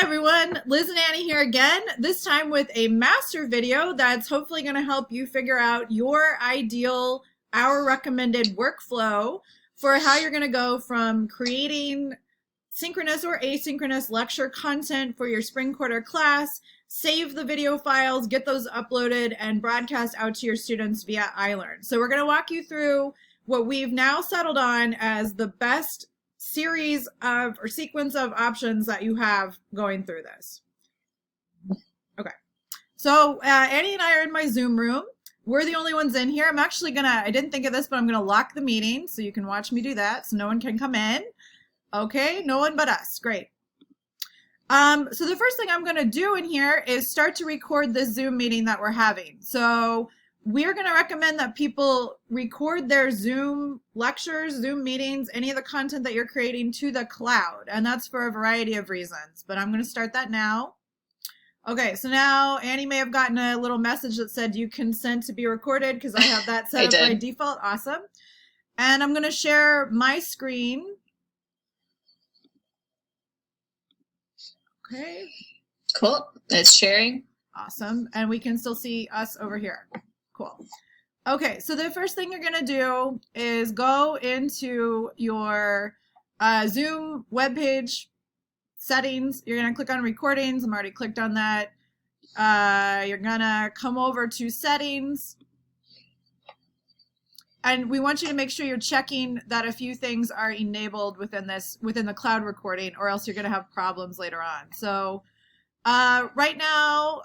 everyone, Liz and Annie here again, this time with a master video that's hopefully going to help you figure out your ideal, our recommended workflow for how you're going to go from creating synchronous or asynchronous lecture content for your spring quarter class, save the video files, get those uploaded, and broadcast out to your students via iLearn. So we're going to walk you through what we've now settled on as the best series of or sequence of options that you have going through this. Okay, so Annie and I are in my Zoom room. We're the only ones in here. I'm actually gonna, I didn't think of this, but I'm gonna lock the meeting so you can watch me do that so no one can come in. Okay, no one but us, great. So the first thing I'm gonna do in here is start to record this Zoom meeting that we're having. So we're going to recommend that people record their Zoom lectures, Zoom meetings, any of the content that you're creating to the cloud. And that's for a variety of reasons, but I'm going to start that now. Okay, so now Annie may have gotten a little message that said you consent to be recorded because I have that set up by default. Awesome. And I'm going to share my screen. Okay. Cool. It's sharing. Awesome. And we can still see us over here. Cool. Okay, so the first thing you're going to do is go into your Zoom webpage settings. You're going to click on recordings. I'm already clicked on that. You're going to come over to settings. And we want you to make sure you're checking that a few things are enabled within the cloud recording, or else you're going to have problems later on. So right now,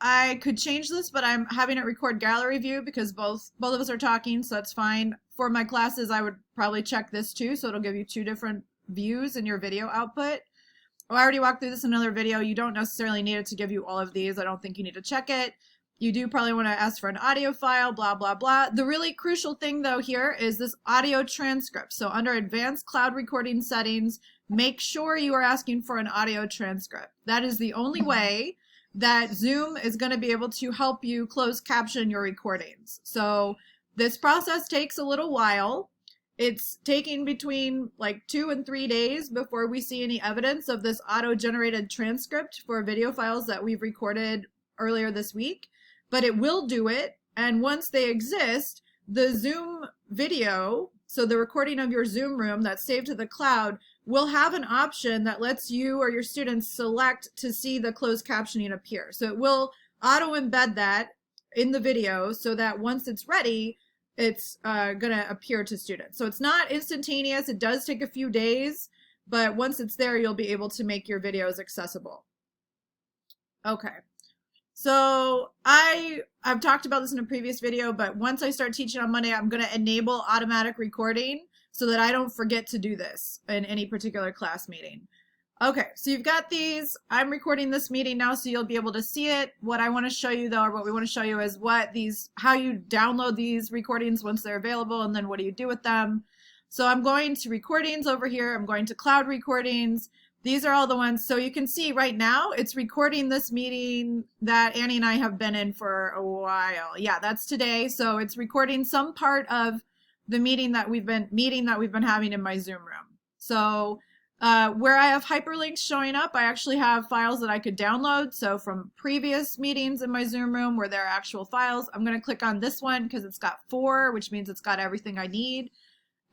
I could change this, but I'm having it record gallery view because both of us are talking, so that's fine. For my classes, I would probably check this too, so it'll give you two different views in your video output. Oh, I already walked through this in another video. You don't necessarily need it to give you all of these. I don't think you need to check it. You do probably want to ask for an audio file, blah, blah, blah. The really crucial thing, though, here is this audio transcript. So under Advanced Cloud Recording Settings, make sure you are asking for an audio transcript. That is the only way that Zoom is going to be able to help you close caption your recordings. So this process takes a little while. It's taking between like 2 and 3 days before we see any evidence of this auto-generated transcript for video files that we've recorded earlier this week, but it will do it. And once they exist, the Zoom video, so the recording of your Zoom room that's saved to the cloud, will have an option that lets you or your students select to see the closed captioning appear. So it will auto embed that in the video so that once it's ready, it's going to appear to students. So it's not instantaneous. It does take a few days, but once it's there, you'll be able to make your videos accessible. Okay. So I've talked about this in a previous video, but once I start teaching on Monday, I'm going to enable automatic recording so that I don't forget to do this in any particular class meeting. Okay, so you've got these. I'm recording this meeting now, so you'll be able to see it. What I want to show you, though, or what we want to show you is how you download these recordings once they're available, and then what do you do with them. So I'm going to recordings over here. I'm going to cloud recordings. These are all the ones. So you can see right now it's recording this meeting that Annie and I have been in for a while. Yeah, that's today. So it's recording some part of the meeting that we've been having in my Zoom room. So where I have hyperlinks showing up, I actually have files that I could download. So from previous meetings in my Zoom room where there are actual files, I'm going to click on this one because it's got 4, which means it's got everything I need.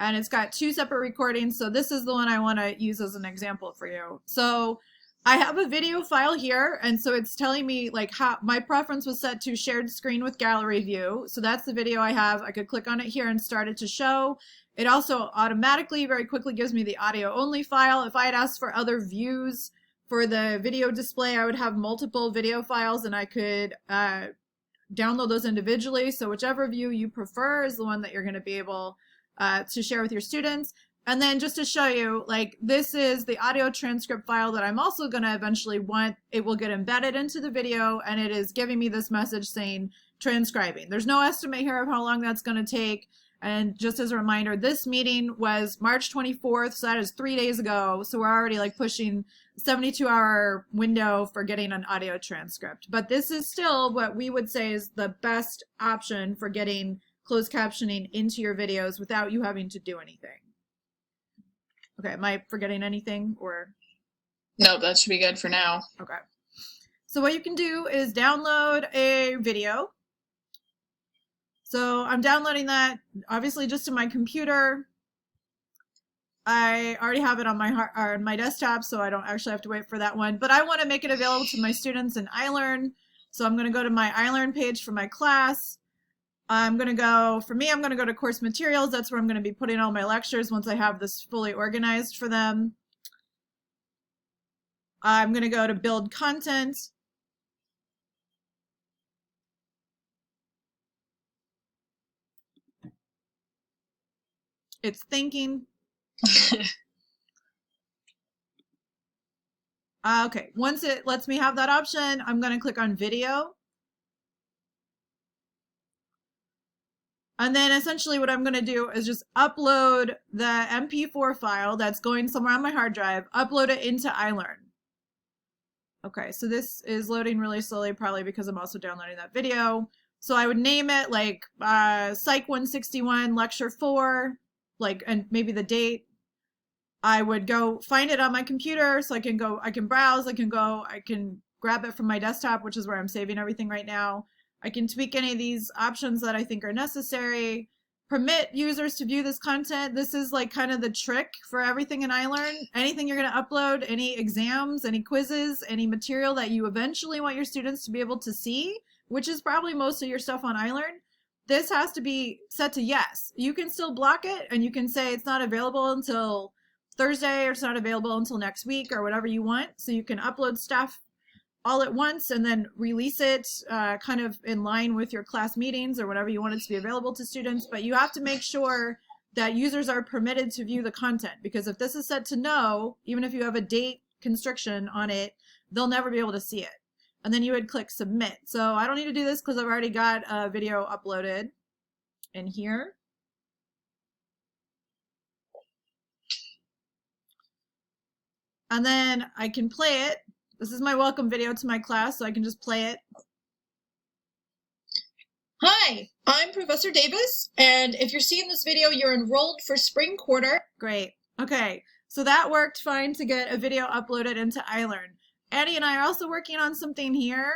And it's got 2 separate recordings. So this is the one I want to use as an example for you. So I have a video file here, and so it's telling me like how my preference was set to shared screen with gallery view. So that's the video I have. I could click on it here and start it to show. It also automatically very quickly gives me the audio only file. If I had asked for other views for the video display, I would have multiple video files and I could download those individually. So whichever view you prefer is the one that you're going to be able to share with your students. And then just to show you, like, this is the audio transcript file that I'm also going to eventually want. It will get embedded into the video, and it is giving me this message saying transcribing. There's no estimate here of how long that's going to take. And just as a reminder, this meeting was March 24th, so that is 3 days ago. So we're already like pushing 72-hour window for getting an audio transcript. But this is still what we would say is the best option for getting closed captioning into your videos without you having to do anything. Okay, am I forgetting anything or? No, that should be good for now. Okay. So what you can do is download a video. So I'm downloading that obviously just to my computer. I already have it on my desktop, so I don't actually have to wait for that one. But I want to make it available to my students in iLearn. So I'm going to go to my iLearn page for my class. I'm going to go to course materials. That's where I'm going to be putting all my lectures once I have this fully organized for them. I'm going to go to build content. It's thinking. Okay, once it lets me have that option, I'm going to click on video. And then essentially what I'm going to do is just upload the MP4 file that's going somewhere on my hard drive, upload it into iLearn. Okay, so this is loading really slowly, probably because I'm also downloading that video. So I would name it like Psych 161 Lecture 4, like, and maybe the date. I would go find it on my computer so I can browse, I can grab it from my desktop, which is where I'm saving everything right now. I can tweak any of these options that I think are necessary. Permit users to view this content. This is like kind of the trick for everything in iLearn. Anything you're going to upload, any exams, any quizzes, any material that you eventually want your students to be able to see, which is probably most of your stuff on iLearn, this has to be set to yes. You can still block it and you can say it's not available until Thursday or it's not available until next week or whatever you want. So you can upload stuff all at once and then release it kind of in line with your class meetings or whatever you want it to be available to students. But you have to make sure that users are permitted to view the content, because if this is set to no, even if you have a date constriction on it, they'll never be able to see it. And then you would click submit. So I don't need to do this because I've already got a video uploaded in here. And then I can play it. This is my welcome video to my class, so I can just play it. Hi, I'm Professor Davis, and if you're seeing this video, you're enrolled for spring quarter. Great. Okay, so that worked fine to get a video uploaded into iLearn. Annie and I are also working on something here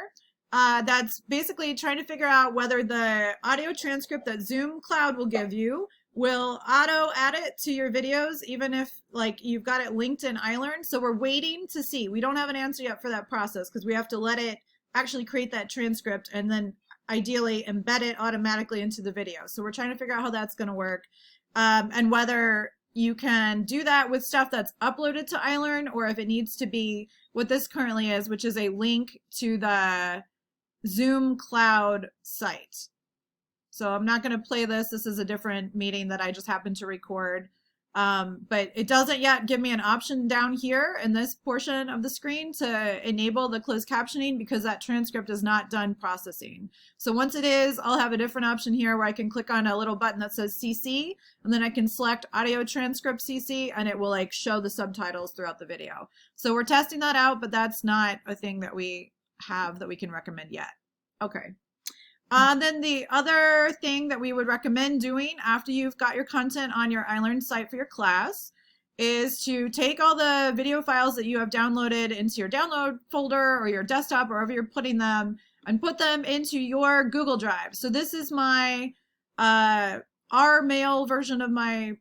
that's basically trying to figure out whether the audio transcript that Zoom Cloud will give you will auto add it to your videos, even if like you've got it linked in iLearn. So we're waiting to see. We don't have an answer yet for that process because we have to let it actually create that transcript and then ideally embed it automatically into the video. So we're trying to figure out how that's going to work and whether you can do that with stuff that's uploaded to iLearn or if it needs to be what this currently is, which is a link to the Zoom Cloud site. So I'm not going to play this. This is a different meeting that I just happened to record. But it doesn't yet give me an option down here in this portion of the screen to enable the closed captioning because that transcript is not done processing. So once it is, I'll have a different option here where I can click on a little button that says CC, and then I can select audio transcript CC, and it will like show the subtitles throughout the video. So we're testing that out, but that's not a thing that we have that we can recommend yet. Okay. Then the other thing that we would recommend doing after you've got your content on your iLearn site for your class is to take all the video files that you have downloaded into your download folder or your desktop or wherever you're putting them and put them into your Google Drive. So this is my R-Mail version of my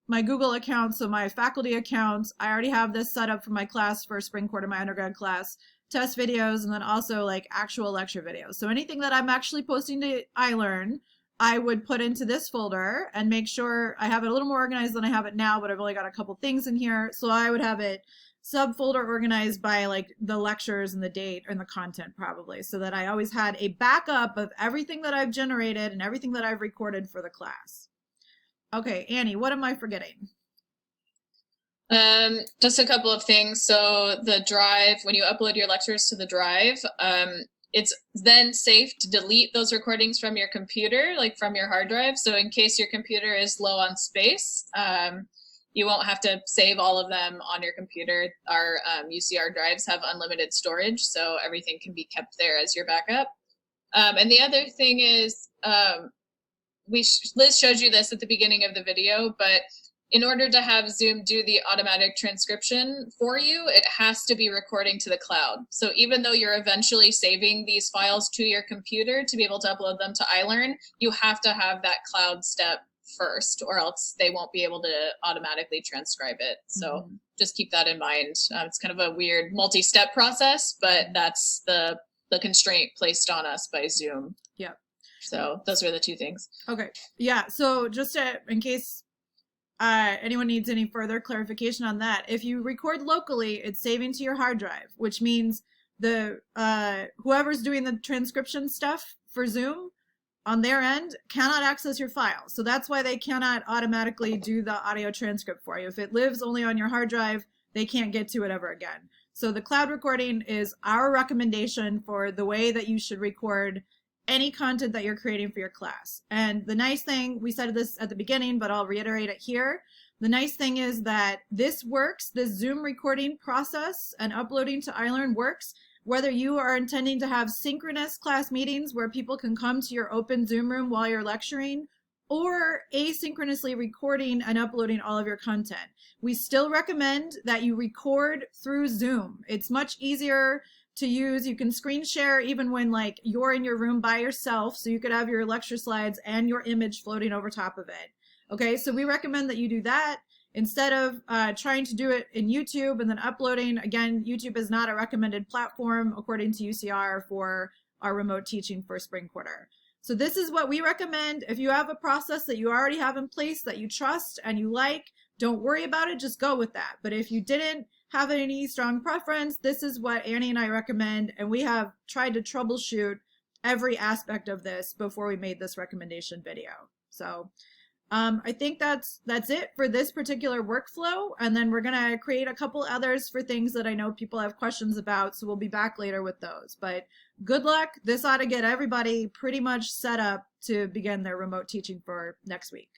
Google account, so my faculty account. I already have this set up for my class for spring quarter, my undergrad class. Test videos, and then also like actual lecture videos. So anything that I'm actually posting to iLearn, I would put into this folder and make sure I have it a little more organized than I have it now, but I've only got a couple things in here. So I would have it subfolder organized by like the lectures and the date and the content probably, so that I always had a backup of everything that I've generated and everything that I've recorded for the class. Okay, Annie, what am I forgetting? Just a couple of things. So the drive, when you upload your lectures to the drive, it's then safe to delete those recordings from your computer, like from your hard drive. So in case your computer is low on space, you won't have to save all of them on your computer. Our UCR drives have unlimited storage, so everything can be kept there as your backup. And the other thing is, Liz showed you this at the beginning of the video, but in order to have Zoom do the automatic transcription for you, it has to be recording to the cloud. So even though you're eventually saving these files to your computer to be able to upload them to iLearn, you have to have that cloud step first, or else they won't be able to automatically transcribe it. So just keep that in mind. It's kind of a weird multi-step process, but that's the constraint placed on us by Zoom. Yep. So those are the two things. Okay. Yeah. So just in case anyone needs any further clarification on that, if you record locally, it's saving to your hard drive, which means the whoever's doing the transcription stuff for Zoom on their end cannot access your file. So that's why they cannot automatically do the audio transcript for you. If it lives only on your hard drive, they can't get to it ever again. So the cloud recording is our recommendation for the way that you should record any content that you're creating for your class. And the nice thing, we said this at the beginning, but I'll reiterate it here. The nice thing is that this works, this Zoom recording process and uploading to iLearn works, whether you are intending to have synchronous class meetings where people can come to your open Zoom room while you're lecturing, or asynchronously recording and uploading all of your content. We still recommend that you record through Zoom. It's much easier to use. You can screen share even when like you're in your room by yourself, so you could have your lecture slides and your image floating over top of it. Okay, so we recommend that you do that instead of trying to do it in YouTube and then uploading. Again, YouTube is not a recommended platform according to UCR for our remote teaching for spring quarter. So this is what we recommend. If you have a process that you already have in place that you trust and you like, don't worry about it, just go with that. But if you didn't have any strong preference, this is what Annie and I recommend, and we have tried to troubleshoot every aspect of this before we made this recommendation video. So I think that's it for this particular workflow, and then we're gonna create a couple others for things that I know people have questions about, so we'll be back later with those. But good luck. This ought to get everybody pretty much set up to begin their remote teaching for next week.